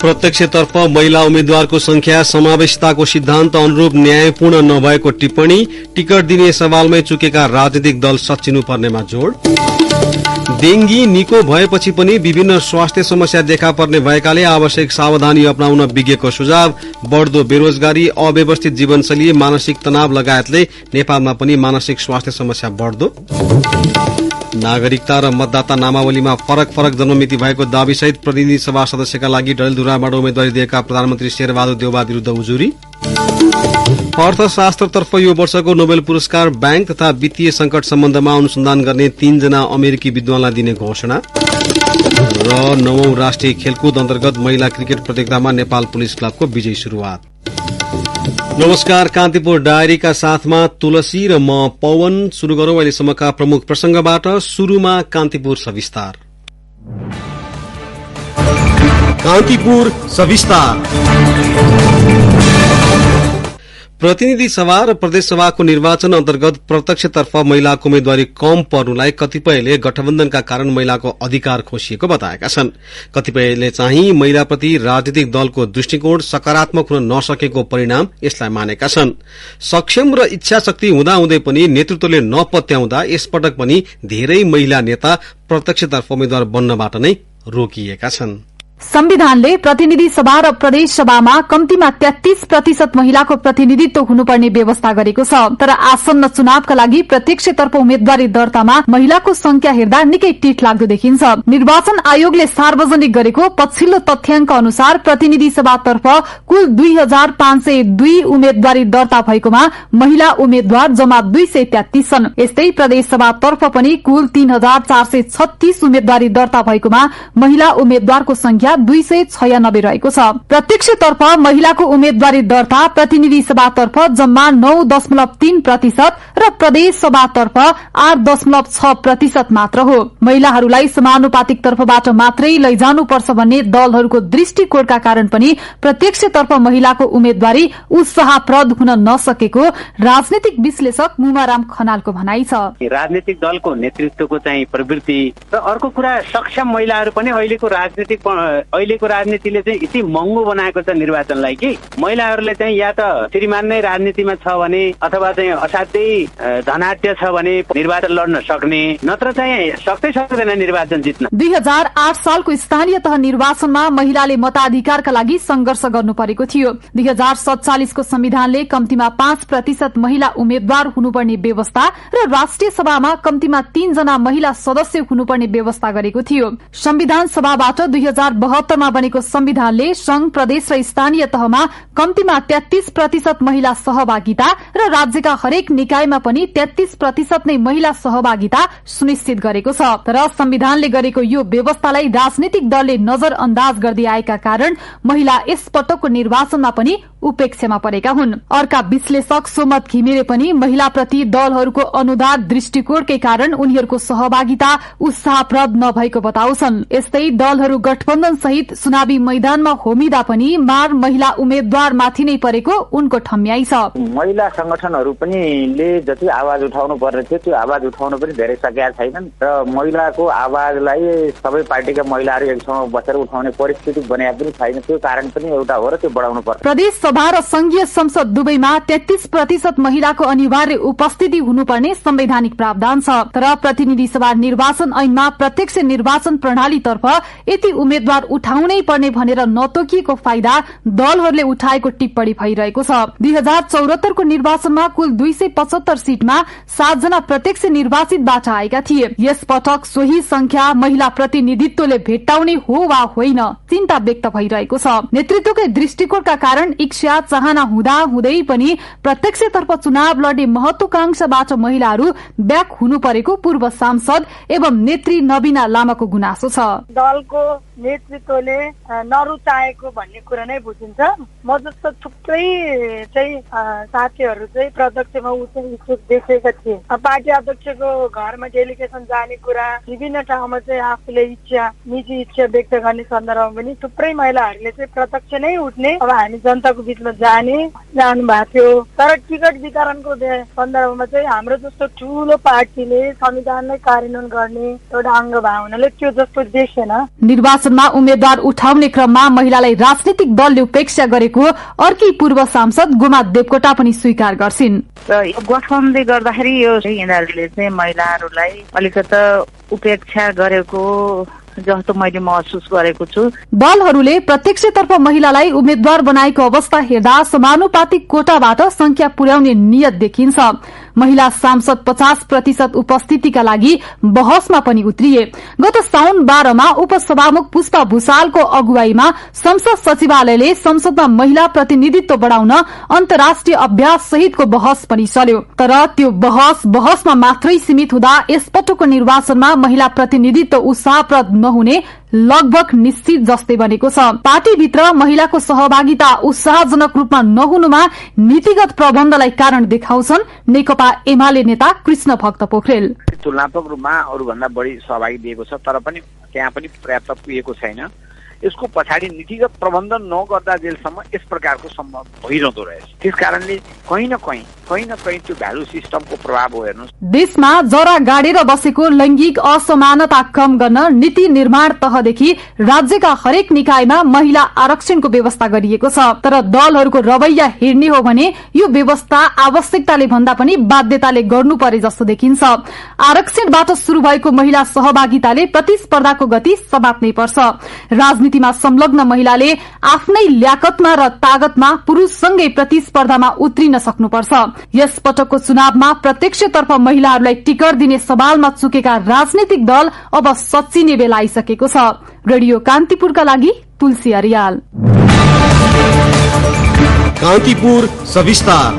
प्रत्यक्षतर्फ महिला उम्मेद्वारको संख्या समावेशिताको सिद्धान्त अनुरूप न्यायपूर्ण नभएको टिप्पणी, टिकट दिने सवालमै चुकेका राजनीतिक दल सच्चिनुपर्नेमा जोड़। डेंगी निको भएपछि पनि विभिन्न स्वास्थ्य समस्या देखा पर्ने भएकाले आवश्यक सावधानी अपनाउन विज्ञको सुझाव। बढ्दो बेरोजगारी, अव्यवस्थित जीवनशैली, मानसिक तनाव लगायतले नेपालमा पनि मानसिक स्वास्थ्य समस्या बढ्दो। नागरिकता र मतदाता नामावलीमा फरक जन्ममिति भएको दावीसहित प्रतिनिधि सभा सदस्यका लागि डडेलधुराबाट उम्मेद्वारी दिएका प्रधानमन्त्री शेरबहादुर देउबा विरूद्ध उजुरी। अर्थशास्त्रतर्फ यो वर्षको नोबेल पुरस्कार बैंक तथा वित्तीय संकट सम्बन्धमा अनुसन्धान गर्ने 3 जना अमेरिकी विद्वानलाई दिने घोषणा। र 9औं राष्ट्रिय खेलकुद अन्तर्गत महिला क्रिकेट प्रतियोगितामा नेपाल पुलिस क्लबको विजयी शुरूआत। नमस्कार, कान्तिपुर डायरीका साथमा तुलसी र म पवन। शुरू गरौं अहिलेसम्मका प्रमुख प्रसंगबाट। शुरूमा कान्तिपुर सविस्तार। कान्तिपुर सविस्तार। प्रतिनिधि सभा र प्रदेश सभाको निर्वाचन अन्तर्गत प्रत्यक्षतर्फ महिलाको उम्मेद्वारी कम पर्नुलाई कतिपयले गठबन्धनका कारण महिलाको अधिकार खोसिएको बताएका छन्। कतिपयले चाहिँ महिलाप्रति राजनीतिक दलको दृष्टिकोण सकारात्मक हुन नसकेको परिणाम यसलाई मानेका छन्। सक्षम र इच्छाशक्ति हुँदाहुँदै पनि नेतृत्वले नपत्याउँदा यसपटक पनि धेरै महिला नेता प्रत्यक्षतर्फ उम्मेद्वार बन्नबाट नै रोकिएका छन्। संविधानले प्रतिनिधि सभा र प्रदेश सभामा कम्तीमा 33% महिलाको प्रतिनिधित्व हुनुपर्ने व्यवस्था गरेको छ। तर आसन्न चुनावका लागि प्रत्यक्षतर्फ उम्मेद्वारी दर्तामा महिलाको संख्या हेर्दा निकै टिठ लाग्दो देखिन्छ। निर्वाचन आयोगले सार्वजनिक गरेको पछिल्लो तथ्याङ्क अनुसार प्रतिनिधि सभातर्फ कुल 2502 उम्मेद्वारी दर्ता भएकोमा महिला उम्मेद्वार जम्मा 233 छन्। यस्तै प्रदेश सभातर्फ पनि कुल 3436 उम्मेद्वारी दर्ता भएकोमा महिला उम्मेद्वारको संख्या 296 रहेको छ। प्रत्यक्षतर्फ महिलाको उम्मेद्वारी दर्ता प्रतिनिधि सभातर्फ जम्मा 9.3% र प्रदेश सभातर्फ 8.6% मात्र हो। महिलाहरूलाई समानुपातिक तर्फबाट मात्रै लैजानुपर्छ भन्ने दलहरूको दृष्टिकोणका कारण पनि प्रत्यक्षतर्फ महिलाको उम्मेद्वारी उत्साहप्रद हुन नसकेको राजनीतिक विश्लेषक मुमाराम खनालको भनाइ छ। राजनीतिक दलको नेतृत्वको चाहिँ प्रवृत्ति र अर्को कुरा सक्षम महिलाहरू पनि अहिलेको राजनीतिले चाहिँ यति महँगो बनाएको छ निर्वाचनलाई कि महिलाहरूले चाहिँ या त श्रीमान नै राजनीतिमा छ भने अथवा चाहिँ असाध्यै धनाढ्य छ भने निर्वाचन लड्न सक्ने, नत्र चाहिँ सक्दैन निर्वाचन जित्न। 2008 सालको स्थानीय तह निर्वाचनमा महिलाले मताधिकारका लागि संघर्ष गर्नु परेको थियो। 2047 को संविधानले कम्तीमा 5% महिला उम्मेद्वार हुनुपर्ने व्यवस्था र राष्ट्रिय सभामा कम्तीमा 3 जना महिला सदस्य हुनुपर्ने व्यवस्था गरेको थियो। संविधान सभाबाट 2072 मा बनेको संविधानले संघ, प्रदेश र स्थानीय तहमा कम्तीमा 33% महिला सहभागिता र राज्यका हरेक निकायमा पनि 33% नै महिला सहभागिता सुनिश्चित गरेको छ। तर संविधानले गरेको यो व्यवस्थालाई राजनीतिक दलले नजरअन्दाज गर्दै आएका कारण महिला यसपटकको निर्वाचनमा पनि उपेक्षामा परेका हुन्। अर्का विश्लेषक सोमत घिमिरे पनि महिलाप्रति दलहरूको अनुदार दृष्टिकोणकै कारण उनीहरूको सहभागिता उत्साहप्रद नभएको बताउँछन्। यस्तै दलहरू गठबन्धन सहित चुनावी मैदानमा होमिदा पनि मार महिला उम्मेद्वारमाथि नै परेको उनको ठम्याइ छ। महिला संगठनहरू पनि जति आवाज उठाउनु पर्ने थियो त्यो आवाज उठाउन पनि धेरै सकेका छैनन् र महिलाको आवाजलाई सबै पार्टीका महिलाहरू एक ठाउँमा बसेर उठाउने परिस्थिति बनेको पनि छैन। त्यो कारण पनि एउटा हो र त्यो बढाउनु पर्छ। प्रदेश सभा र संघीय संसद दुवैमा 33% महिलाको अनिवार्य उपस्थिति हुनुपर्ने संवैधानिक प्रावधान छ। तर प्रतिनिधि सभा निर्वाचन ऐनमा प्रत्यक्ष निर्वाचन प्रणालीतर्फ यति उम्मेद्वार उठाउनै पर्ने भनेर नतोकिएको फाइदा दलहरूले उठाएको टिप्पणी भइरहेको छ। 2074 को निर्वाचनमा कुल 275 सीटमा 7 जना प्रत्यक्ष निर्वाचितबाट आएका थिए। यस पटक सोही संख्या महिला प्रतिनिधित्वले भेट्टाउने हो वा होइन चिन्ता व्यक्त भइरहेको छ। नेतृत्वकै दृष्टिकोणका कारण इच्छा चाहना हुँदा हुँदै पनि प्रत्यक्षतर्फ चुनाव लड्ने महत्वाकांक्षाबाट महिलाहरू ब्याक हुनु परेको पूर्व सांसद एवं नेत्री नवीना लामाको गुनासो छ। दलको नेतृत्वले नरुचाएको भन्ने कुरा नै बुझिन्छ। म जस्तो थुप्रै चाहिँ साथीहरू चाहिँ प्रत्यक्षमा इच्छुक देखेका थिए। पार्टी अध्यक्षको घरमा डेलिगेसन जाने कुरा, विभिन्न ठाउँमा चाहिँ आफूले निजी इच्छा व्यक्त गर्ने सन्दर्भमा पनि थुप्रै महिलाहरूले चाहिँ प्रत्यक्ष नै उठ्ने अब हामी जनताको बीचमा जानु भएको थियो। तर टिकट वितरणको सन्दर्भमा चाहिँ हाम्रो जस्तो ठूलो पार्टीले संविधानलाई कार्यान्वयन गर्ने एउटा अङ्ग भएको हुनाले त्यो जस्तो देखिएन। निर्वाचनमा उम्मेद्वार उठाउने क्रममा महिलालाई राजनीतिक दलले उपेक्षा गरेको अर्की पूर्व सांसद गोमा देवकोटा पनि स्वीकार गर्छिन्। यो गठबन्धनले गर्दाखेरि यो यिनीहरूले चाहिँ महिलाहरूलाई अलिकति उपेक्षा गरेको जस्तो मैले महसुस गरेको छु। दलहरूले प्रत्यक्षतर्फ महिलालाई उम्मेद्वार बनाएको अवस्था हेर्दा समानुपातिक कोटाबाट संख्या पुर्याउने नियत देखिन्छ। महिला सांसद 50% उपस्थितिका लागि बहसमा पनि उत्रिए। गत साउन 12 मा उपसभामुख पुष्पा भूषालको अगुवाईमा संसद सचिवालयले संसदमा महिला प्रतिनिधित्व बढ़ाउन अन्तर्राष्ट्रिय अभ्यास सहितको बहस पनि चल्यो। तर त्यो बहसमा मात्रै सीमित हुँदा यसपटकको निर्वाचनमा महिला प्रतिनिधित्व उत्साहप्रद नहुने लगभग निश्चित जस्तै बनेको छ। पार्टीभित्र महिलाको सहभागिता उत्साहजनक रूपमा नहुनुमा नीतिगत प्रबन्धलाई कारण देखाउँछन् नेकपा एमाले नेता कृष्ण भक्त पोखरेल। तुलनात्मक रूपमा अरूभन्दा बढी सहभागी दिएको छ, तर पनि त्यहाँ पनि पर्याप्त पुगेको छैन। यसको पछाडि नीतिगत प्रबन्धन नगर्दा जेलसम्म यस प्रकारको सम्भव भइरहँदो रहेछ। त्यस कारणले कहीँ न कहीँ त्यो भ्यालु सिस्टमको प्रभाव हो। हेर्नुहोस्, देशमा जरा गाडेर बसेको लैंगिक असमानता कम गर्न नीति निर्माण तहदेखि राज्यका हरेक निकायमा महिला आरक्षणको व्यवस्था गरिएको छ। तर दलहरूको रवैया हेर्ने हो भने यो व्यवस्था आवश्यकताले भन्दा पनि बाध्यताले गर्नु परे जस्तो देखिन्छ। आरक्षणबाट शुरू भएको महिला सहभागिताले प्रतिस्पर्धाको गति समात्नै पर्छ। राजनीतिमा संलग्न महिलाले आफ्नै ल्याकतमा र तागतमा पुरूषसँगै प्रतिस्पर्धामा उत्रिन सक्नुपर्छ। यस पटकको चुनावमा प्रत्यक्षतर्फ महिलाहरूलाई टिकट दिने सवालमा चुकेका राजनीतिक दल अब सच्चिने बेला आइसकेको छ। रेडियो कान्तिपुरका लागि तुलसी अरियाल। कान्तिपुर सविस्तार।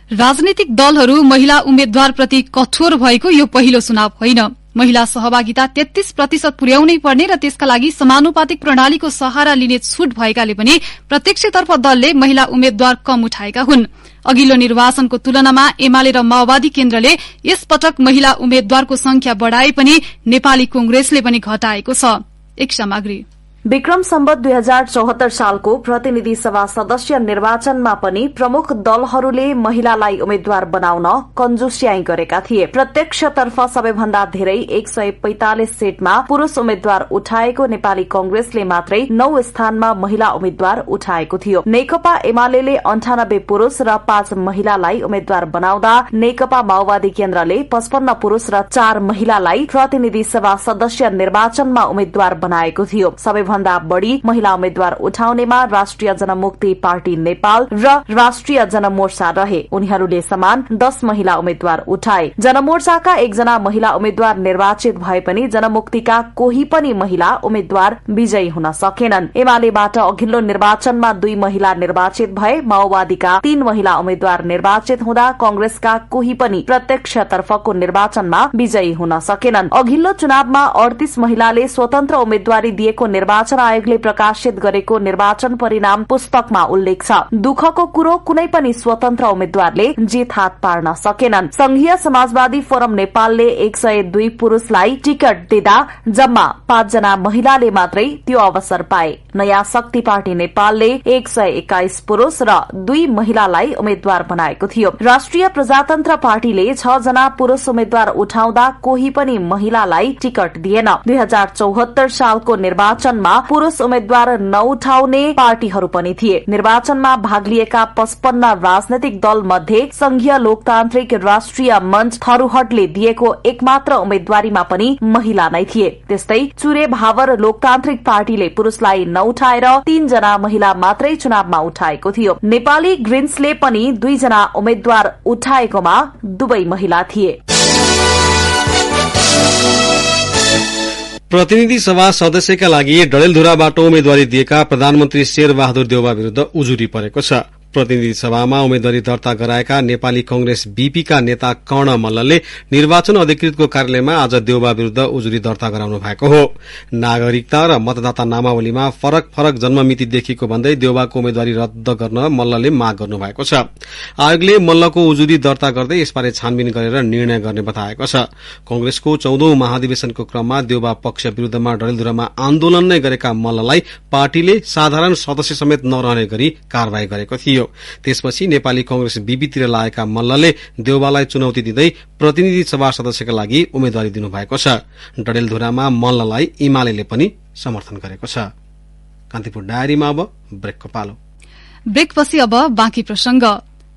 राजनीतिक दलहरू महिला उम्मेद्वारप्रति कठोर भएको यो पहिलो चुनाव होइन। महिला सहभागिता 33% पुर्याउनै पर्ने र त्यसका लागि समानुपातिक प्रणालीको सहारा लिने छूट भएकाले पनि प्रत्यक्षतर्फ दलले महिला उम्मेद्वार कम उठाएका हुन्। अघिल्लो निर्वाचनको तुलनामा एमाले र माओवादी केन्द्रले यस पटक महिला उम्मेद्वारको संख्या बढ़ाए पनि नेपाली कांग्रेसले पनि घटाएको छ। एक सामग्री विक्रम सम्वत 2074 सालको प्रतिनिधि सभा सदस्य निर्वाचनमा पनि प्रमुख दलहरूले महिलालाई उम्मेद्वार बनाउन कन्जुस्याई गरेका थिए। प्रत्यक्षतर्फ सबैभन्दा धेरै 145 सीटमा पुरूष उम्मेद्वार उठाएको नेपाली कांग्रेसले मात्रै 9 स्थानमा महिला उम्मेद्वार उठाएको थियो। नेकपा एमाले 98 पुरूष र 5 महिलालाई उम्मेद्वार बनाउँदा नेकपा माओवादी केन्द्रले 55 पुरूष र 4 महिलालाई प्रतिनिधि सभा सदस्य निर्वाचनमा उम्मेद्वार बनाएको थियो। भन्दा बढ़ी महिला उम्मेद्वार उठाउनेमा राष्ट्रिय जनमुक्ति पार्टी नेपाल र राष्ट्रिय जनमोर्चा रहे। उनीहरूले समान 10 महिला उम्मेद्वार उठाए। जनमोर्चाका 1 जना महिला उम्मेद्वार निर्वाचित भए पनि जनमुक्तिका कोही पनि महिला उम्मेद्वार विजयी हुन सकेनन्। एमालेबाट अघिल्लो निर्वाचनमा 2 महिला निर्वाचित भए। माओवादीका 3 महिला उम्मेद्वार निर्वाचित हुँदा कांग्रेसका कोही पनि प्रत्यक्षतर्फको निर्वाचनमा विजयी हुन सकेनन्। अघिल्लो चुनावमा 38 महिलाले स्वतन्त्र उम्मेद्वारी दिएको निर्वाचन आयोगले प्रकाशित गरेको निर्वाचन परिणाम पुस्तकमा उल्लेख छ। दुःखको कुरो कुनै पनि स्वतन्त्र उम्मेद्वारले जित हात पार्न सकेनन्। संघीय समाजवादी फोरम नेपालले 102 पुरूषलाई टिकट दिँदा जम्मा 5 जना महिलाले मात्रै त्यो अवसर पाए। नयाँ शक्ति पार्टी नेपालले 121 पुरूष र 2 महिलालाई उम्मेद्वार बनाएको थियो। राष्ट्रिय प्रजातन्त्र पार्टीले 6 जना पुरूष उम्मेद्वार उठाउँदा कोही पनि महिलालाई टिकट दिएन। 2074 सालको निर्वाचनमा पुरूष उम्मेद्वार नउठाउने पार्टीहरू पनि थिए। निर्वाचनमा भाग लिएका 55 राजनैतिक दल मध्ये संघीय लोकतान्त्रिक राष्ट्रिय मञ्च थरूहटले दिएको एकमात्र उम्मेद्वारीमा पनि महिला नै थिए। त्यस्तै चुरे भावर लोकतान्त्रिक पार्टीले पुरूषलाई नउठाएर 3 जना महिला मात्रै चुनावमा उठाएको थियो। नेपाली ग्रिन्सले पनि 2 जना उम्मेद्वार उठाएकोमा 2 महिला थिए। प्रतिनिधि सभा सदस्यका लागि डडेलधुराबाट उम्मेद्वारी दिएका प्रधानमन्त्री शेरबहादुर देउवा विरूद्ध उजुरी परेको छ। प्रतिनिधि सभामा उम्मेद्वारी दर्ता गराएका नेपाली कांग्रेस बीपीका नेता कर्ण मल्लले निर्वाचन अधिकृतको कार्यालयमा आज देउबा विरूद्ध उजुरी दर्ता गराउनु भएको हो। नागरिकता र मतदाता नामावलीमा फरक फरक जन्ममिति देखिएको भन्दै देउबाको उम्मेद्वारी रद्द गर्न मल्लले माग गर्नु भएको छ। आयोगले मल्लको उजुरी दर्ता गर्दै यसबारे छानबिन गरेर निर्णय गर्ने बताएको छ। कांग्रेसको 14औं महाधिवेशनको क्रममा देउबा पक्ष विरूद्धमा डडेलधुरामा आन्दोलन नै गरेका मल्ललाई पार्टीले साधारण सदस्य समेत नरहने गरी कारवाही गरेको थियो। त्यसपछि नेपाली कांग्रेस बीबीतिर लागेका मल्लले देउबालाई चुनौती दिँदै प्रतिनिधि सभा सदस्यका लागि उम्मेद्वारी दिनुभएको छ। डडेलधुरामा मल्ललाई एमाले पनि समर्थन गरेको छ। कान्तिपुर डायरीमा अब ब्रेकको पालो। ब्रेकपछि अब बाँकी प्रसंग।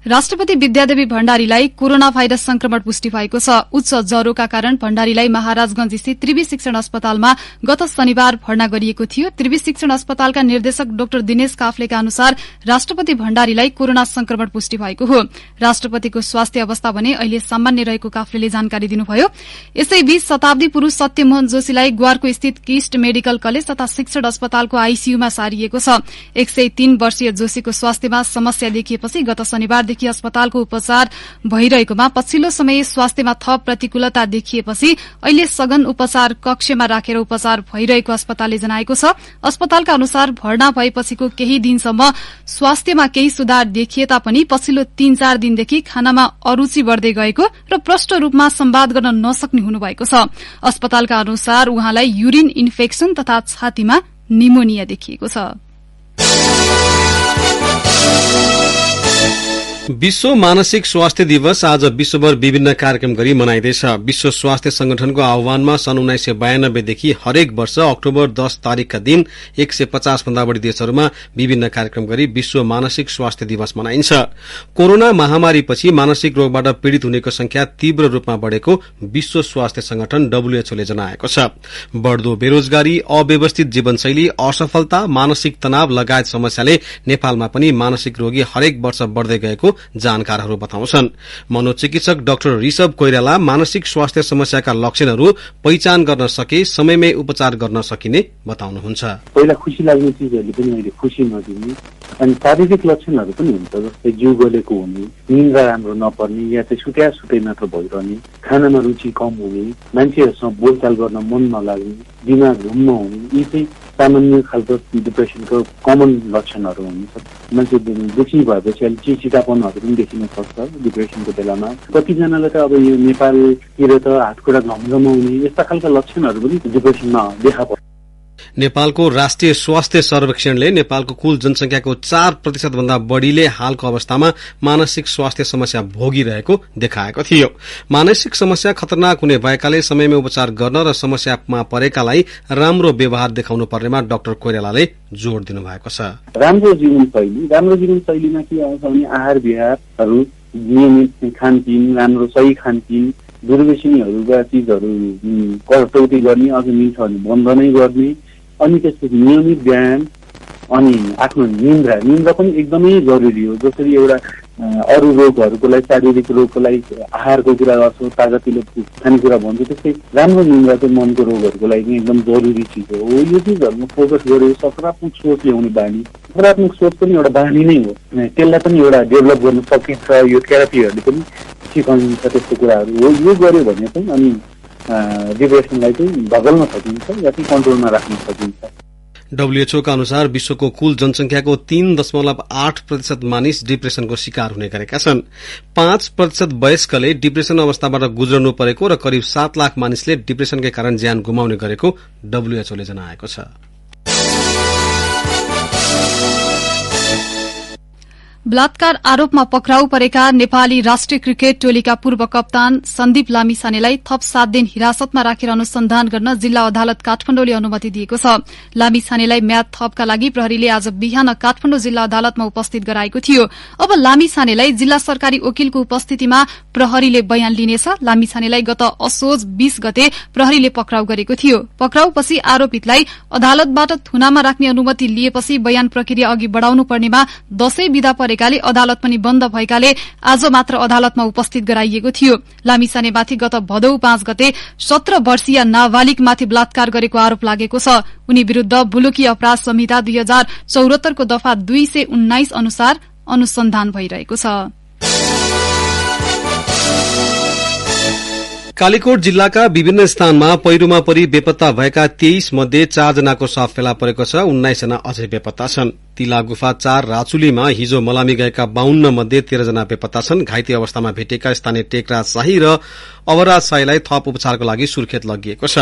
राष्ट्रपति विद्यादेवी भण्डारीलाई कोरोना भाइरस संक्रमण पुष्टि भएको छ। उच्च ज्वरोका कारण भण्डारीलाई महाराजगंज स्थित त्रिवी शिक्षण अस्पतालमा गत शनिबार भर्ना गरिएको थियो। त्रिवी शिक्षण अस्पतालका निर्देशक डाक्टर दिनेश काफ्लेका अनुसार राष्ट्रपति भण्डारीलाई कोरोना संक्रमण पुष्टि भएको हो। राष्ट्रपतिको स्वास्थ्य अवस्था भने अहिले सामान्य रहेको काफ्लेले जानकारी दिनुभयो। यसैबीच शताब्दी पुरूष सत्यमोहन जोशीलाई ग्वारको स्थित किस्ट मेडिकल कलेज तथा शिक्षण अस्पतालको आईसीयूमा सारिएको छ। 103 वर्षीय जोशीको स्वास्थ्यमा समस्या देखिएपछि गत शनिबार अस्पतालको उपचार भइरहेकोमा पछिल्लो समय स्वास्थ्यमा थप प्रतिकूलता देखिएपछि अहिले सघन उपचार कक्षमा राखेर उपचार भइरहेको अस्पतालले जनाएको छ। अस्पतालका अनुसार भर्ना भएपछिको केही दिनसम्म स्वास्थ्यमा केही सुधार देखिए तापनि पछिल्लो 3-4 दिनदेखि खानामा अरूचि बढ्दै गएको र प्रष्ट रूपमा संवाद गर्न नसक्ने हुनुभएको छ। अस्पतालका अनुसार उहाँलाई युरिन इन्फेक्सन तथा छातीमा निमोनिया देखिएको छ। विश्व मानसिक स्वास्थ्य दिवस आज विश्वभर विभिन्न कार्यक्रम गरी मनाइँदैछ। विश्व स्वास्थ्य संगठनको आह्वानमा सन् 1992 देखि हरेक वर्ष अक्टोबर 10 तारिकका दिन 150 भन्दा बढ़ी देशहरूमा विभिन्न कार्यक्रम गरी विश्व मानसिक स्वास्थ्य दिवस मनाइन्छ। कोरोना महामारीपछि मानसिक रोगबाट पीड़ित हुनेको संख्या तीव्र रूपमा बढ़ेको विश्व स्वास्थ्य संगठन डब्ल्यूएचओले जनाएको छ। बढ़दो बेरोजगारी, अव्यवस्थित जीवनशैली, असफलता, मानसिक तनाव लगायत समस्याले नेपालमा पनि मानसिक रोगी हरेक वर्ष बढ़दै गएको जानकारहरू बताउँछन्। मनोचिकित्सक डाक्टर ऋषभ कोइराला मानसिक स्वास्थ्य समस्याका लक्षणहरू पहिचान गर्न सके समयमै उपचार गर्न सकिने बताउनुहुन्छ। पहिला खुशी लाग्ने चिजहरूले पनि अहिले खुशी नदिने अनि शारीरिक लक्षणहरू पनि हुन्छ, जस्तै जिउ गलेको हुने, निन्द्रा राम्रो नपर्ने या चाहिँ सुत्या मात्र भइरहने, खानामा रुचि कम हुने, मान्छेहरूसँग बोलचाल गर्न मन नलाग्ने, दिमाग घुम्न हुने, यी चाहिँ सामान्य खालको डिप्रेसनको कमन लक्षणहरू हुन्छ। मान्छे दुखी भएपछि अलिक चिचितापनहरू पनि देखिन सक्छ डिप्रेसनको बेलामा। कतिजनालाई त अब यो नेपालतिर त हातखुट्टा घमघमाउने यस्ता खालका लक्षणहरू पनि डिप्रेसनमा देखा पर्छ। नेपालको राष्ट्रिय स्वास्थ्य सर्वेक्षणले नेपालको कुल जनसंख्याको 4% भन्दा बढ़ीले हालको अवस्थामा मानसिक स्वास्थ्य समस्या भोगिरहेको देखाएको थियो। मानसिक समस्या खतरनाक हुने भएकाले समयमै उपचार गर्न र समस्यामा परेकालाई राम्रो व्यवहार देखाउनु पर्नेमा डाक्टर कोइरालाले जोड़ दिनुभएको छ। राम्रो जीवनशैलीमा के आउँछ भने आहार विहारहरू, नियमित खानपिन, राम्रो सही खानपिन, दुर्व्यसनीहरूका चिजहरू कटौती गर्ने, अझ मिल्छ भने बन्द नै गर्ने, अनि त्यसपछि नियमित व्यायाम अनि आफ्नो निन्द्रा पनि एकदमै जरुरी हो। जसरी एउटा अरू रोगहरूको लागि, शारीरिक रोगको लागि आहारको कुरा गर्छौँ, तागतिलो खानेकुरा भन्छ, त्यस्तै राम्रो निन्द्रा चाहिँ मनको रोगहरूको लागि एकदम जरुरी चिज हो। यो चिजहरूमा फोकस गरेर सकारात्मक सोच ल्याउने बानी, सकारात्मक सोच पनि एउटा बानी नै हो, त्यसलाई पनि एउटा डेभलप गर्न सकिन्छ। यो थेरापीहरूले पनि सिकाउनुहुन्छ त्यस्तो कुराहरू हो। यो गर्यो भने चाहिँ अनि डिप्रेसनलाई चाहिँ बदल्न सकिन्छ या चाहिँ कन्ट्रोलमा राख्न सकिन्छ। डब्ल्यूएचओका अनुसार विश्वको कुल जनसंख्याको 3.8% मानिस डिप्रेसनको शिकार हुने गरेका छन्। 5% वयस्कले डिप्रेसन अवस्थाबाट गुज्रनु परेको र करिब 7 लाख मानिसले डिप्रेसनकै कारण ज्यान गुमाउने गरेको डब्ल्यूएचओले जनाएको छ। बलात्कार आरोपमा पक्राउ परेका नेपाली राष्ट्रिय क्रिकेट टोलीका पूर्व कप्तान सन्दीप लामिछानेलाई थप 7 दिन हिरासतमा राखेर अनुसन्धान गर्न जिल्ला अदालत काठमाडौँले अनुमति दिएको छ। लामिछानेलाई म्याद थपका लागि प्रहरीले आज बिहान काठमाडौँ जिल्ला अदालतमा उपस्थित गराएको थियो। अब लामिछानेलाई जिल्ला सरकारी वकिलको उपस्थितिमा प्रहरीले बयान लिनेछ। लामिछानेलाई गत असोज 20 गते प्रहरीले पक्राउ गरेको थियो। पक्राउपछि आरोपितलाई अदालतबाट थुनामा राख्ने अनुमति लिएपछि बयान प्रक्रिया अघि बढ़ाउनु पर्नेमा दशैं बिदा परेकाले अदालत पनि बन्द भएकाले आज मात्र अदालतमा उपस्थित गराइएको थियो। लामिछानेमाथि गत भदौ 5 गते 17 वर्षीय नाबालिगमाथि बलात्कार गरेको आरोप लागेको छ। उनी विरूद्ध बुलुकी अपराध संहिता 2074 को दफा 219 अनुसार अनुसन्धान भइरहेको छ। कालीकोट जिल्लाका विभिन्न स्थानमा पहिरोमा परि बेपत्ता भएका 23 मध्ये 4 जनाको शव फेला परेको छ। 19 जना अझै बेपत्ता छन्। तिला गुफा 4 राचुलीमा हिजो मलामी गएका 52 मध्ये 13 जना बेपत्ता छन्। घाइते अवस्थामा भेटेका स्थानीय टेकराज शाही र अवराज शाहीलाई थप उपचारको लागि सुर्खेत लगिएको छ।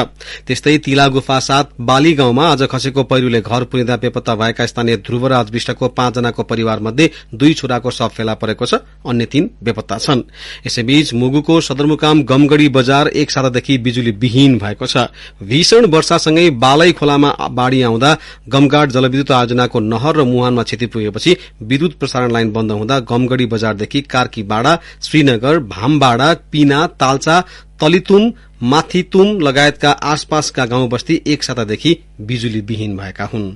त्यस्तै तिला गुफा 7 बाली गाउँमा आज खसेको पहिरोले घर पुरिँदा बेपत्ता भएका स्थानीय ध्रुवराज विष्टको 5 जनाको परिवार मध्ये 2 छोराको शव फेला परेको छ। अन्य 3 बेपत्ता छन्। यसैबीच मुगुको सदरमुकाम गमगढ़ी बजार एक सातादेखि बिजुली विहीन भएको छ। भीषण वर्षासँगै बालै खोलामा बाढ़ी आउँदा गमगाड जलविद्युत आयोजनाको नहर र मुहानमा क्षति पुगेपछि विद्युत प्रसारण लाइन बन्द हुँदा गमगढ़ी बजारदेखि कार्कीबाड़ा, श्रीनगर, भामबाड़ा, पिना, तालचा, तलितुम, माथितुम लगायतका आसपासका गाउँ बस्ती एक सातादेखि बिजुली विहीन भएका हुन्।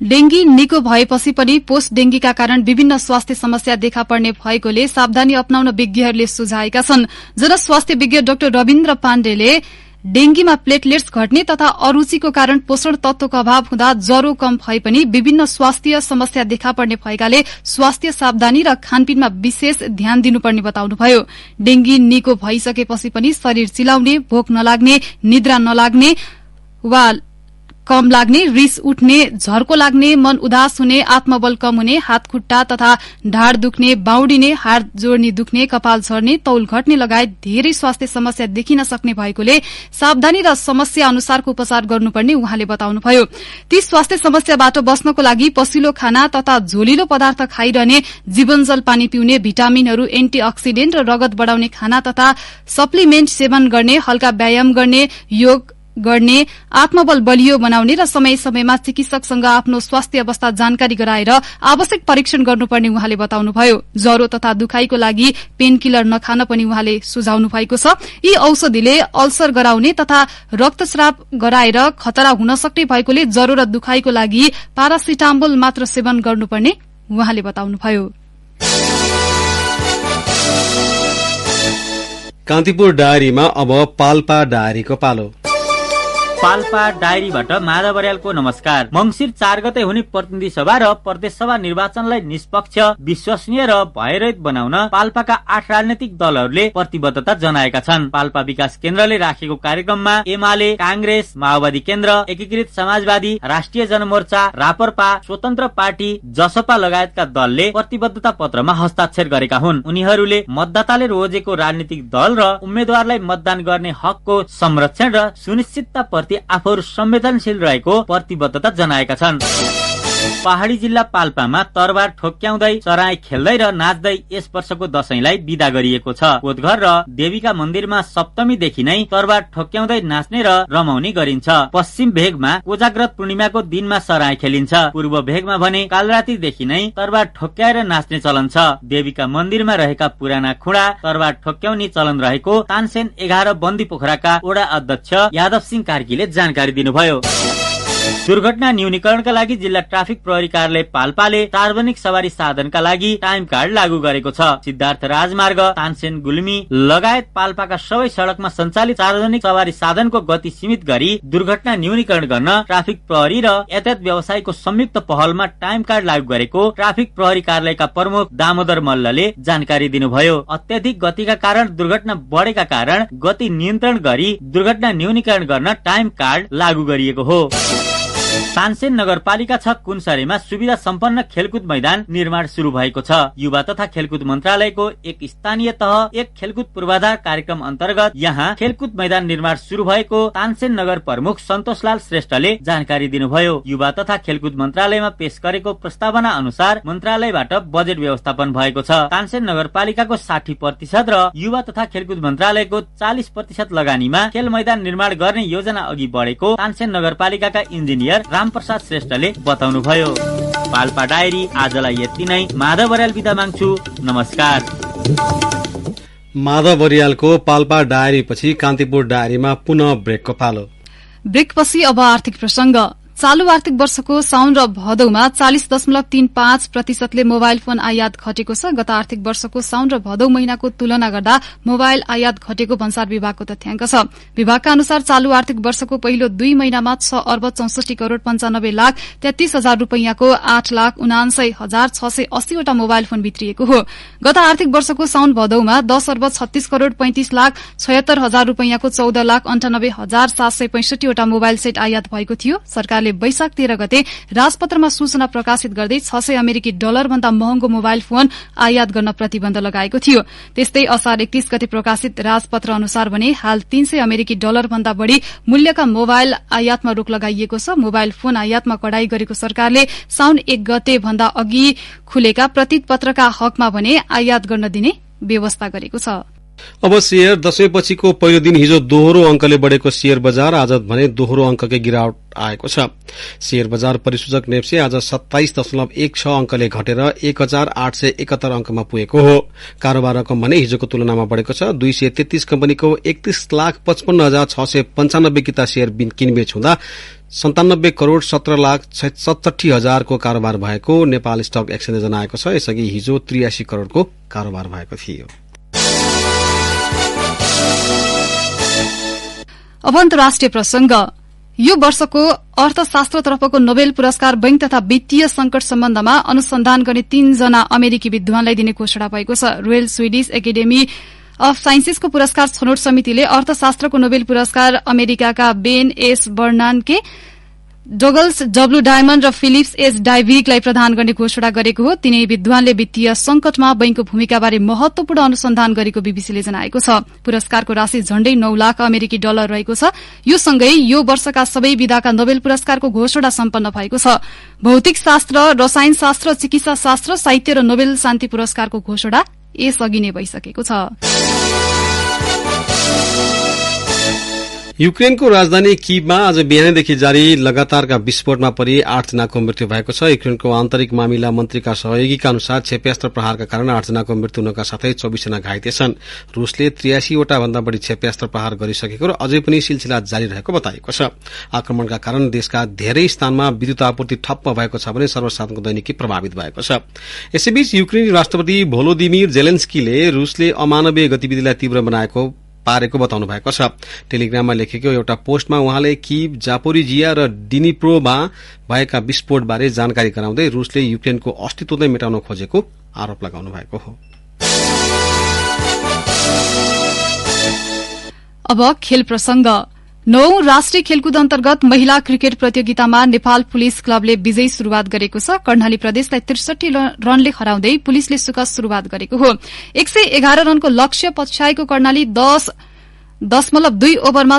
डेंगी निको भएपछि पनि पोस्ट डेंगीका कारण विभिन्न स्वास्थ्य समस्या देखा पर्ने भएकोले सावधानी अपनाउन विज्ञहरूले सुझाएका छन्। जनस्वास्थ्य विज्ञ डाक्टर रविन्द्र पाण्डेले डेंगीमा प्लेटलेट्स घट्ने तथा अरूचिको कारण पोषण तत्वको अभाव हुँदा ज्वरो कम भए पनि विभिन्न स्वास्थ्य समस्या देखा पर्ने भएकाले स्वास्थ्य सावधानी र खानपिनमा विशेष ध्यान दिनुपर्ने बताउनुभयो। डेंगी निको भइसकेपछि पनि शरीर चिलाउने, भोक नलाग्ने, निद्रा नलाग्ने वा कम लाग्ने, रिस उठ्ने, झर्को लाग्ने, मन उदास हुने, आत्मबल कम हुने, हात खुट्टा तथा ढाड दुख्ने, बाउडिने, हात जोड्नी दुख्ने, कपाल झर्ने, तौल घट्ने लगायत धेरै स्वास्थ्य समस्या देखिन सक्ने भएकोले सावधानी र समस्या अनुसारको उपचार गर्नुपर्ने उहाँले बताउनुभयो। ती स्वास्थ्य समस्याबाट बस्नको लागि पसिलो खाना तथा झोलिलो पदार्थ खाइरहने, जीवनजल पानी पिउने, भिटामिनहरू, एन्टीअक्सिडेन्ट र रगत बढ़ाउने खाना तथा सप्लिमेन्ट सेवन गर्ने, हल्का व्यायाम गर्ने, योग गर्ने, आत्मबल बलियो बनाउने र समय समयमा चिकित्सकसँग आफ्नो स्वास्थ्य अवस्था जानकारी गराएर आवश्यक परीक्षण गर्नुपर्ने उहाँले बताउनुभयो। ज्वरो तथा दुखाइको लागि पेन किलर नखान पनि उहाँले सुझाउनु भएको छ। यी औषधिले अल्सर गराउने तथा रक्तस्राव गराएर खतरा हुन सक्ने भएकोले ज्वरो र दुखाइको लागि पारासिटामोल मात्र सेवन गर्नुपर्ने उहाँले बताउनुभयो। कान्तिपुर डायरीमा अब पाल्पा डायरीको पालो। पाल्पा डायरीबाट माधव बर्यालको नमस्कार। मंसिर 4 गते हुने प्रतिनिधि सभा र प्रदेश सभा निर्वाचनलाई निष्पक्ष, विश्वसनीय र भयरहित बनाउन पाल्पाका 8 राजनैतिक दलहरूले प्रतिबद्धता जनाएका छन्। पाल्पा विकास केन्द्रले राखेको कार्यक्रममा एमाले, कांग्रेस, माओवादी केन्द्र, एकीकृत समाजवादी, राष्ट्रिय जनमोर्चा, रापरपा, स्वतन्त्र पार्टी, जसपा लगायतका दलले प्रतिबद्धता पत्रमा हस्ताक्षर गरेका हुन्। उनीहरूले मतदाताले रोजेको राजनीतिक दल र उम्मेद्वारलाई मतदान गर्ने हकको संरक्षण र सुनिश्चितता आफूहरू संवेदनशील रहेको प्रतिबद्धता जनाएका छन्। पहाड़ी जिल्ला पाल्पामा तरबार ठोक्याउँदै, चराई खेल्दै र नाच्दै यस वर्षको दशैंलाई विदा गरिएको छ। कोतघर र देवीका मन्दिरमा सप्तमीदेखि नै तरबार ठोक्याउँदै नाच्ने र रमाउने गरिन्छ। पश्चिम भेगमा कोजाग्रत पूर्णिमाको दिनमा सराई खेलिन्छ। पूर्व भेगमा भने कालरातीदेखि नै तरबार ठोक्याएर नाच्ने चलन छ। देवीका मन्दिरमा रहेका पुराना खुडा तरबार ठोक्याउने चलन रहेको तानसेन 11 बन्दी पोखराका वडा अध्यक्ष यादव सिंह कार्कीले जानकारी दिनुभयो। दुर्घटना न्यूनीकरणका लागि जिल्ला ट्राफिक प्रहरी कार्यालय पाल्पाले सार्वजनिक सवारी साधनका लागि टाइम कार्ड लागू गरेको छ। सिद्धार्थ राजमार्ग, तानसेन गुल्मी लगायत पाल्पाका सबै सड़कमा सञ्चालित सार्वजनिक सवारी साधनको गति सीमित गरी दुर्घटना न्यूनीकरण गर्न ट्राफिक प्रहरी र यातायात व्यवसायको संयुक्त पहलमा टाइम कार्ड लागू गरेको ट्राफिक प्रहरी कार्यालयका प्रमुख दामोदर मल्लले जानकारी दिनुभयो। अत्याधिक गतिका कारण दुर्घटना बढेका कारण गति नियन्त्रण गरी दुर्घटना न्यूनीकरण गर्न टाइम कार्ड लागू गरिएको हो। तानसेन नगरपालिका 6 कुनसरेमा सुविधा सम्पन्न खेलकुद मैदान निर्माण शुरू भएको छ। युवा तथा खेलकुद मन्त्रालयको एक स्थानीय तह एक खेलकुद पूर्वाधार कार्यक्रम अन्तर्गत यहाँ खेलकुद मैदान निर्माण शुरू भएको तानसेन नगर प्रमुख सन्तोषलाल श्रेष्ठले जानकारी दिनुभयो। युवा तथा खेलकुद मन्त्रालयमा पेश गरेको प्रस्तावना अनुसार मन्त्रालयबाट बजेट व्यवस्थापन भएको छ। तानसेन नगरपालिकाको 60% र युवा तथा खेलकुद मन्त्रालयको 40% लगानीमा खेल मैदान निर्माण गर्ने योजना अघि बढेको तानसेन नगरपालिकाका इन्जिनियर रामप्रसाद श्रेष्ठले बताउनुभयो। पाल्पा डायरी आजलाई यति नै। माधव बर्याल बिदा माग्छु, नमस्कार। माधव बर्यालको पाल्पा डायरी पछि कान्तिपुर डायरीमा पुनः ब्रेकको पालो। ब्रेकपछि अब आर्थिक प्रसंग। चालू आर्थिक वर्षको साउन र भदौमा 40.35% मोबाइल फोन आयात घटेको छ। गत आर्थिक वर्षको साउन र भदौ महिनाको तुलना गर्दा मोबाइल आयात घटेको भन्सार विभागको तथ्याङ्क छ। विभागका अनुसार चालू आर्थिक वर्षको पहिलो 2 महिनामा 6 अर्ब 64 करोड़ 95 लाख 33 हजार रूपैयाँको 8,79,680 वटा मोबाइल फोन बिक्रिएको हो। गत आर्थिक वर्षको साउन भदौमा 10 अर्ब 36 करोड़ 35 लाख 76 हजार रूपैयाँको 14,98,765 वटा मोबाइल सेट आयात भएको थियो। सरकारले वैशाख 13 गते राजपत्रमा सूचना प्रकाशित गर्दै $600 भन्दा महँगो मोबाइल फोन आयात गर्न प्रतिबन्ध लगाएको थियो। त्यस्तै असार 31 गते प्रकाशित राजपत्र अनुसार भने हाल $300 भन्दा बढ़ी मूल्यका मोबाइल आयातमा रोक लगाइएको छ। मोबाइल फोन आयातमा कडाई गरेको सरकारले साउन 1 गते भन्दा अघि खुलेका प्रतीत पत्रका हकमा भने आयात गर्न दिने व्यवस्था गरेको छ। अब शेयर दशैंपछिको पहिलो दिन हिजो दोहोरो अंकले बढ़ेको शेयर बजार आज भने दोहोरो अंककै गिरावट आएको छ। शेयर बजार परिसूचक नेप्से आज 27.16 अंकले घटेर 1,871 अंकमा पुगेको हो। कारोबार रकम भने हिजोको तुलनामा बढ़ेको छ। 233 कम्पनीको 31,55,695 किता शेयर किनबेच हुँदा 97 करोड़ 17 लाख 67 हजारको कारोबार भएको नेपाल स्टक एक्सचेन्जले जनाएको छ। यसअघि हिजो 83 करोड़को कारोबार भएको थियो। अब अन्तर्राष्ट्रिय प्रसंग। यो वर्षको अर्थशास्त्रतर्फको नोबेल पुरस्कार बैंक तथा वित्तीय संकट सम्बन्धमा अनुसन्धान गर्ने 3 जना अमेरिकी विद्वानलाई दिने घोषणा भएको छ। रोयल स्वीडिश एकाडेमी अफ साइन्सेसको पुरस्कार छनौट समितिले अर्थशास्त्रको नोबेल पुरस्कार अमेरिकाका Ben S बर्नानके, Douglas W diamond र फिलिप्स एस डाइभिकलाई प्रदान गर्ने घोषणा गरेको हो। तिनै विद्वानले वित्तीय संकटमा बैंकको भूमिकाबारे महत्वपूर्ण अनुसन्धान गरेको बीबीसीले जनाएको छ। पुरस्कारको राशि झण्डै 9 लाख अमेरिकी डलर रहेको छ। यो सँगै यो वर्षका सबै विधाका नोबेल पुरस्कारको घोषणा सम्पन्न भएको छ। भौतिक शास्त्र, रसायन शास्त्र, चिकित्सा शास्त्र, साहित्य र नोबेल शान्ति पुरस्कारको घोषणा यसअघि नै भइसकेको छ। युक्रेनको राजधानी कीवमा आज बिहानैदेखि जारी लगातारका विस्फोटमा परि 8 जनाको मृत्यु भएको छ। युक्रेनको आन्तरिक मामिला मन्त्रीका सहयोगीका अनुसार क्षेप्यास्त्र प्रहारका कारण 8 जनाको मृत्यु हुनका साथै 24 जना घाइते छन्। रूसले 83 वटा भन्दा बढ़ी क्षेप्यास्त्र प्रहार गरिसकेको र अझै पनि सिलसिला जारी रहेको बताएको छ। आक्रमणका कारण देशका धेरै स्थानमा विद्युत आपूर्ति ठप्प भएको छ भने सर्वसाधारणको दैनिकी प्रभावित भएको छ। यसैबीच युक्रेनी राष्ट्रपति भोलोदिमिर जेलेन्स्कीले रूसले अमानवीय गतिविधिलाई तीव्र पारेको बताउनु भएको छ। टेलिग्राममा लेखेको एउटा पोस्टमा उहाँले कीव, जापोरिजिया र डिनिप्रोमा भएका विस्फोटबारे जानकारी गराउँदै रूसले युक्रेनको अस्तित्व नै मेटाउन खोजेको आरोप लगाउनु भएको हो। अब खेल प्रसंग। 9औं राष्ट्रिय खेलकुद अन्तर्गत महिला क्रिकेट प्रतियोगितामा नेपाल पुलिस क्लबले विजयी शुरूआत गरेको छ। कर्णाली प्रदेशलाई 63 रनले हराउँदै पुलिसले सुखद शुरूआत गरेको हो। 111 रनको लक्ष्य पछ्याएको कर्णाली 10.2 ओभरमा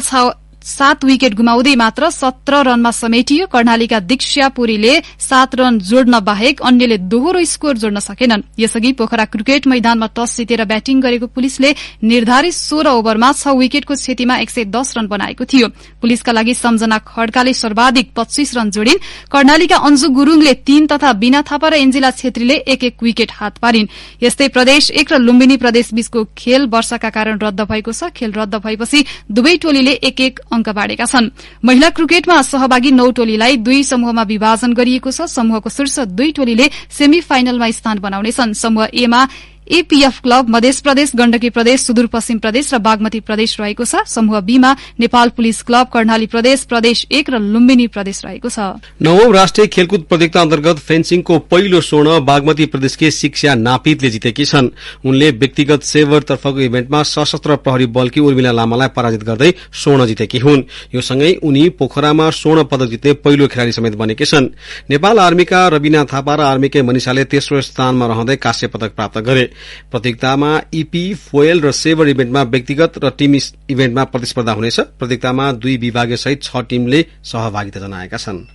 7 विकेट गुमाउँदै मात्र 17 रनमा समेटियो। कर्णालीका दीक्षा पुरीले 7 रन जोड्न बाहेक अन्यले दोहोरो स्कोर जोड्न सकेनन्। यसअघि पोखरा क्रिकेट मैदानमा टस जितेर ब्याटिङ गरेको पुलिसले निर्धारित 16 ओभरमा 6 विकेटको क्षतिमा 110 रन बनाएको थियो। पुलिसका लागि सम्झना खड्काले सर्वाधिक 25 रन जोडिन्। कर्णालीका अन्जु गुरूङले 3 तथा बीना थापा र एन्जिला छेत्रीले 1-1 विकेट हात पारिन्। यस्तै प्रदेश 1 र लुम्बिनी प्रदेश बीचको खेल वर्षाका कारण रद्द भएको छ। खेल रद्द भएपछि दुवै टोलीले 1-1 अंक बाँडेका छन्। महिला क्रिकेटमा सहभागी 9 टोलीलाई 2 समूहमा विभाजन गरिएको छ। समूहको शीर्ष 2 टोलीले सेमी फाइनलमा स्थान बनाउनेछन्। समूह ए मा एपीएफ क्लब, मध्य प्रदेश, गण्डकी प्रदेश, सुदूरपश्चिम प्रदेश र बागमती प्रदेश रहेको छ। समूह बीमा नेपाल पुलिस क्लब, कर्णाली प्रदेश, प्रदेश 1 र लुम्बिनी प्रदेश रहेको छ। 9औं राष्ट्रिय खेलकुद प्रतियोगिता अन्तर्गत फेन्सिङको पहिलो स्वर्ण बागमती प्रदेशकी शिक्षा नापितले जितेकी छन्। उनले व्यक्तिगत सेवरतर्फको इभेन्टमा सशस्त्र प्रहरी बलकी उर्मिला लामालाई पराजित गर्दै स्वर्ण जितेकी हुन्। यो सँगै उनी पोखरामा स्वर्ण पदक जित्ने पहिलो खेलाड़ी समेत बनेकी छन्। नेपाल आर्मीका रविना थापा र आर्मीकै मनिषाले तेस्रो स्थानमा रहँदै काँस्य पदक प्राप्त गरे। प्रतियोगितामा ईपी, फोयल र सेवर इभेन्टमा व्यक्तिगत र टीम इभेन्टमा प्रतिस्पर्धा हुनेछ। प्रतियोगितामा 2 विभागीय सहित 6 टीमले सहभागिता जनाएका छन्।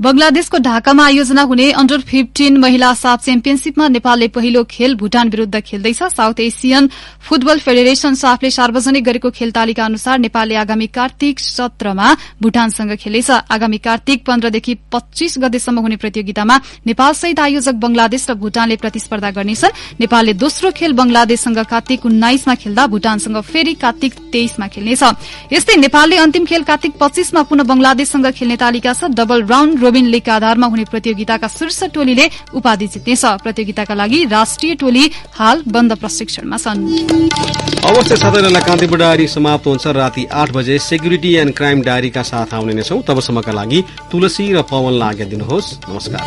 बंगलादेशको ढाकामा आयोजना हुने अन्डर 15 महिला साफ च्याम्पियनशीपमा नेपालले पहिलो खेल भूटान विरूद्ध खेल्दैछ। साउथ एसियन फुटबल फेडरेशन साफले सार्वजनिक गरेको खेल तालिका अनुसार नेपालले आगामी कार्तिक 17मा भूटानसँग खेल्नेछ। आगामी कार्तिक 15 देखि 25 गतेसम्म हुने प्रतियोगितामा नेपालसहित आयोजक बंगलादेश र भूटानले प्रतिस्पर्धा गर्नेछन्। नेपालले दोस्रो खेल बंगलादेशसँग कार्तिक 19 मा खेल्दा भूटानसँग फेरि कार्तिक 23 मा खेल्नेछ। यस्तै नेपालले अन्तिम खेल कार्तिक 25 मा पुनः बंगलादेशसँग खेल्ने तालिका छ। डबल राउण्ड रोबिन लीगका आधारमा हुने प्रतियोगिताका शीर्ष टोलीले उपाधि जित्नेछ। प्रतियोगिताका लागि राष्ट्रिय टोली हाल बन्द प्रशिक्षणमा छन्। अवश्य साथैहरूलाई कान्तिपुर डायरी समाप्त हुन्छ। राति 8 बजे सेक्युरिटी एन्ड क्राइम डायरीका साथ आउने नै छौं। तबसम्मका लागि तुलसी र पवनलाई आज्ञा दिनुहोस्। नमस्कार।